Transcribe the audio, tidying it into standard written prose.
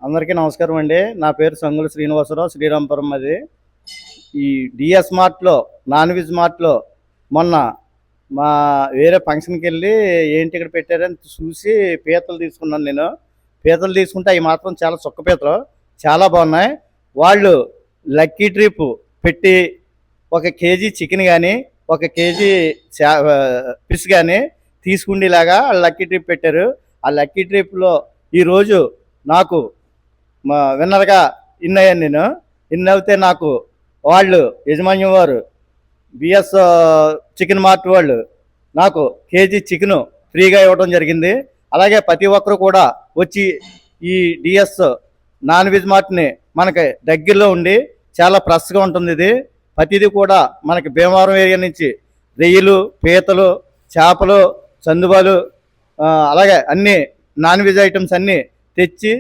అందరికీ నమస్కారం అండి. నా పేరు సంగుల శ్రీనివాసరావు, శ్రీరాంపురం. అది ఈ డిఎస్ మార్ట్లో, నాన్ వెజ్ మార్ట్లో మొన్న మా వేరే ఫంక్షన్కి వెళ్ళి ఏంటి ఇక్కడ పెట్టారని చూసి పీతలు తీసుకున్నాను. నేను పీతలు తీసుకుంటే అవి మాత్రం చాలా చుక్క పీతలు, చాలా బాగున్నాయి. వాళ్ళు లక్కీ ట్రిప్ పెట్టి 1 కేజీ చికెన్ కానీ, 1 కేజీ ఫిష్ కానీ తీసుకుండేలాగా లక్కీ ట్రిప్ పెట్టారు. ఆ లక్కీ ట్రిప్లో ఈరోజు నాకు విన్నర్గా ఇన్ అయ్యాను. నేను ఇన్ అవుతే నాకు వాళ్ళు యజమాన్యం వారు బిఎస్ చికెన్ మార్ట్ వాళ్ళు నాకు కేజీ చికెను ఫ్రీగా ఇవ్వడం జరిగింది. అలాగే ప్రతి ఒక్కరు కూడా వచ్చి ఈ డిఎస్ నాన్ వెజ్ మార్ట్ని మనకి దగ్గరలో ఉండి చాలా ఫ్రెష్గా ఉంటుంది. ఇది ప్రతిదీ కూడా మనకి భీమవరం ఏరియా నుంచి రొయ్యలు, పీతలు, చేపలు, చందుబాలు, అలాగే అన్ని నాన్ వెజ్ ఐటమ్స్ అన్నీ తెచ్చి